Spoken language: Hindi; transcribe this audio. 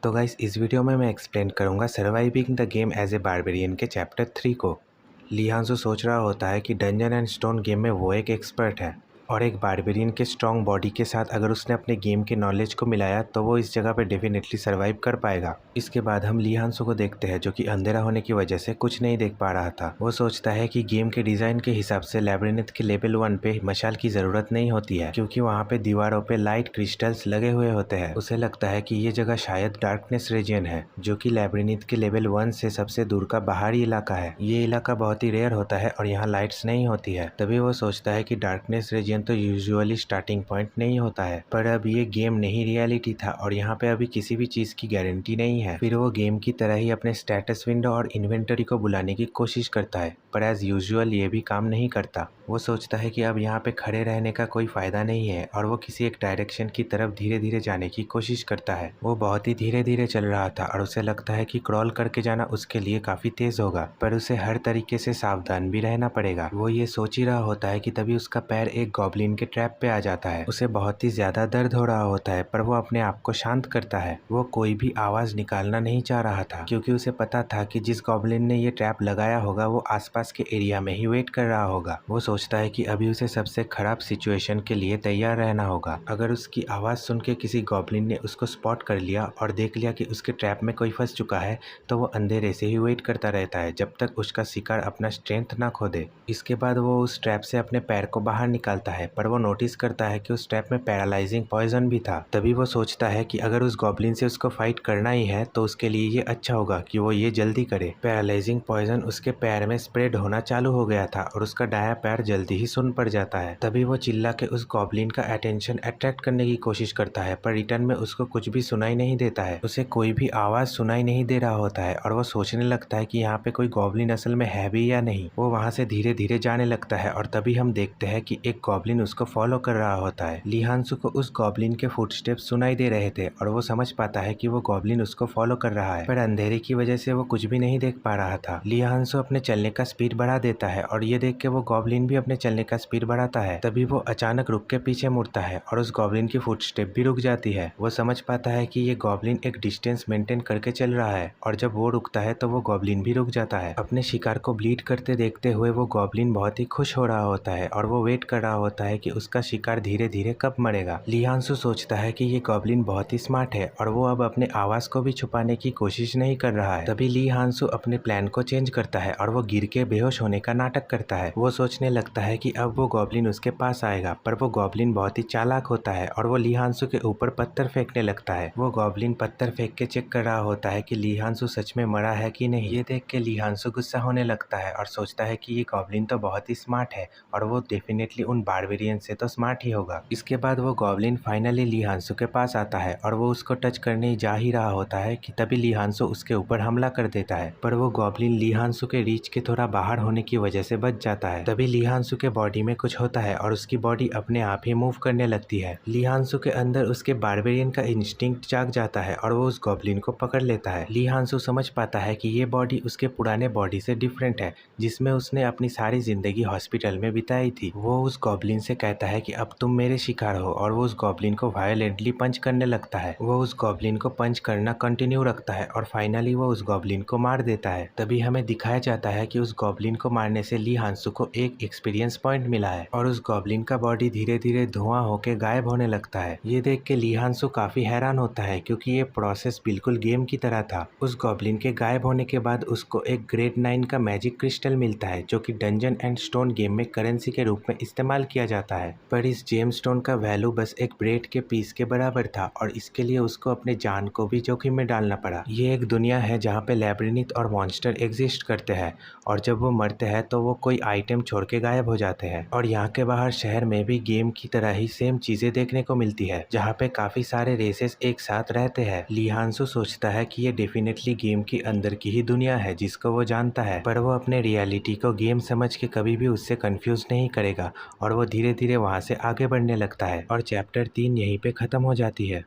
तो गाइस इस वीडियो में मैं एक्सप्लेन करूंगा surviving the game as a barbarian के चैप्टर 3 को। लियांजो सोच रहा होता है कि डंजन एंड स्टोन गेम में वो एक एक्सपर्ट है और एक बारबेरियन के स्ट्रॉन्ग बॉडी के साथ अगर उसने अपने गेम के नॉलेज को मिलाया तो वो इस जगह पे डेफिनेटली सर्वाइव कर पाएगा। इसके बाद हम लियांजो को देखते हैं जो कि अंधेरा होने की वजह से कुछ नहीं देख पा रहा था। वो सोचता है कि गेम के डिजाइन के हिसाब से लैब्रिन्थ के लेवल 1 पे मशाल की जरूरत नहीं होती है क्योंकि वहाँ पे दीवारों पे लाइट क्रिस्टल्स लगे हुए होते हैं। उसे लगता है कि ये जगह शायद डार्कनेस रीजन है जो कि लैब्रिन्थ के लेवल 1 से सबसे दूर का बाहरी इलाका है। ये इलाका बहुत ही रेयर होता है और यहाँ लाइट्स नहीं होती है। तभी वो सोचता है कि डार्कनेस रीजन तो यूजुअली स्टार्टिंग पॉइंट नहीं होता है, पर अब ये गेम नहीं रियलिटी था और यहाँ पे अभी किसी भी चीज की गारंटी नहीं है। फिर वो गेम की तरह ही अपने स्टेटस विंडो और इन्वेंटरी को बुलाने की कोशिश करता है, पर एज यूजुअल ये भी काम नहीं करता। वो सोचता है कि अब यहाँ पे खड़े रहने का कोई फायदा नहीं है और वो किसी एक डायरेक्शन की तरफ धीरे धीरे जाने की कोशिश करता है। वो बहुत ही धीरे धीरे चल रहा था और उसे लगता है कि क्रॉल करके जाना उसके लिए काफी तेज होगा, पर उसे हर तरीके से सावधान भी रहना पड़ेगा। वो ये सोच ही रहा होता है कि तभी उसका पैर एक गॉब्लिन के ट्रैप पे आ जाता है। उसे बहुत ही ज्यादा दर्द हो रहा होता है, पर वो अपने आप को शांत करता है। वो कोई भी आवाज निकालना नहीं चाह रहा था क्योंकि उसे पता था कि जिस गॉब्लिन ने ये ट्रैप लगाया होगा वो आसपास के एरिया में ही वेट कर रहा होगा। वो सोचता है कि अभी उसे सबसे खराब सिचुएशन के लिए तैयार रहना होगा। अगर उसकी आवाज सुन के किसी गॉब्लिन ने उसको स्पॉट कर लिया और देख लिया कि उसके ट्रैप में कोई फंस चुका है तो वो अंधेरे से ही वेट करता रहता है जब तक उसका शिकार अपना स्ट्रेंथ ना खो दे। इसके बाद वो उस ट्रैप से अपने पैर को बाहर निकालता है, पर वो नोटिस करता है कि उस ट्रैप में पैरालाइजिंग पॉइजन भी था। तभी वो सोचता है कि अगर उस गॉब्लिन से उसको फाइट करना ही है तो उसके लिए ये अच्छा होगा कि वो ये जल्दी करे। पैरालाइजिंग पॉइजन उसके पैर में स्प्रेड होना चालू हो गया था और उसका दायां पैर जल्दी ही सुन पड़ जाता है। तभी वो चिल्ला के उस गॉब्लिन का अटेंशन अट्रैक्ट करने की कोशिश करता है, पर रिटर्न में उसको कुछ भी सुनाई नहीं देता है। उसे कोई भी आवाज सुनाई नहीं दे रहा होता है और वो सोचने लगता है कि यहाँ पे कोई गॉब्लिन असल में है भी या नहीं। वो वहाँ से धीरे धीरे जाने लगता है और तभी हम देखते हैं कि एक गॉब्लिन उसको फॉलो कर रहा होता है। लियांजो को उस गॉब्लिन के फुटस्टेप्स सुनाई दे रहे थे और वो समझ पाता है कि वो गॉब्लिन उसको फॉलो कर रहा है, पर अंधेरे की वजह से वो कुछ भी नहीं देख पा रहा था। लियांजो अपने चलने का स्पीड बढ़ा देता है और ये देख के वो गॉब्लिन भी अपने चलने का स्पीड बढ़ाता है। तभी वो अचानक रुक के पीछे मुड़ता है और उस गॉब्लिन की फुटस्टेप भी रुक जाती है। वो समझ पाता है कि ये गॉब्लिन एक डिस्टेंस मेंटेन करके चल रहा है और जब वो रुकता है तो वो गॉब्लिन भी रुक जाता है। अपने शिकार को ब्लीड करते देखते हुए वो गॉब्लिन बहुत ही खुश हो रहा होता है और वो वेट कर रहा होता है कि उसका शिकार धीरे धीरे कब मरेगा। लियांजो सोचता है कि ये गॉब्लिन बहुत ही स्मार्ट है और वो अब अपने आवाज को भी छुपाने की कोशिश नहीं कर रहा है। तभी लियांजो अपने प्लान को चेंज करता है और वो गिर के बेहोश होने का नाटक करता है। वो सोचने लगता है कि अब वो गॉब्लिन उसके पास आएगा, पर वो गॉब्लिन बहुत ही चालाक होता है और वो लियांजो के ऊपर पत्थर फेंकने लगता है। वो गॉब्लिन पत्थर फेंक के चेक कर रहा होता है कि लियांजो सच में मरा है कि नहीं। ये देख के लियांजो गुस्सा होने लगता है और सोचता है कि ये गॉब्लिन तो बहुत ही स्मार्ट है और वो डेफिनेटली उन बारबेरियन से तो स्मार्ट ही होगा। इसके बाद वो गॉब्लिन फाइनली लियांजो के पास आता है और वो उसको टच करने जा ही रहा होता है कि तभी लियांजो उसके ऊपर हमला कर देता है, पर वो गॉब्लिन लियांजो के रीच के थोड़ा बाहर होने की वजह से बच जाता है। तभी लियांजो के बॉडी में कुछ होता है और उसकी बॉडी अपने आप ही मूव करने लगती है। लियांजो के अंदर उसके बारबेरियन का इंस्टिंक्ट जाग जाता है और वो उस गॉब्लिन को पकड़ लेता है। लियांजो समझ पाता है कि ये बॉडी उसके पुराने बॉडी से डिफरेंट है जिसमें उसने अपनी सारी जिंदगी हॉस्पिटल में बिताई थी। वो उस गॉब्लिन से कहता है कि अब तुम मेरे शिकार हो और वो उस गॉब्लिन को वायलेंटली पंच करने लगता है। वो उस गॉब्लिन को पंच करना कंटिन्यू रखता है और फाइनली वो उस गॉब्लिन को मार देता है। तभी हमें दिखाया जाता है कि उस गॉब्लिन को मारने से लियांजो को एक एक्सपीरियंस पॉइंट मिला है और उस गॉब्लिन का बॉडी धीरे धीरे धुआं होके गायब होने लगता है। ये देख के लियांजो काफी हैरान होता है क्योंकि ये प्रोसेस बिल्कुल गेम की तरह था। उस गॉब्लिन के गायब होने के बाद उसको एक ग्रेड 9 का मैजिक क्रिस्टल मिलता है जो कि डंजन एंड स्टोन गेम में करेंसी के रूप में इस्तेमाल किया जाता है, पर इस जेम स्टोन का वैल्यू बस एक ब्रेड के पीस के बराबर था और इसके लिए उसको अपने जान को भी जोखिम में डालना पड़ा। ये एक दुनिया है जहाँ पे लैब्रिन्थ और मॉन्स्टर एग्जिस्ट करते हैं और जब वो मरते हैं तो वो कोई आइटम छोड़ के गायब हो जाते हैं। और यहाँ के बाहर शहर में भी गेम की तरह ही सेम चीजें देखने को मिलती है जहाँ पे काफी सारे रेसेस एक साथ रहते हैं। लियांजो सोचता है कि ये डेफिनेटली गेम के अंदर की ही दुनिया है जिसको वो जानता है, पर वो अपने रियलिटी को गेम समझ के कभी भी उससे कंफ्यूज नहीं करेगा और वो धीरे धीरे वहाँ से आगे बढ़ने लगता है और चैप्टर 3 यहीं पे खत्म हो जाती है।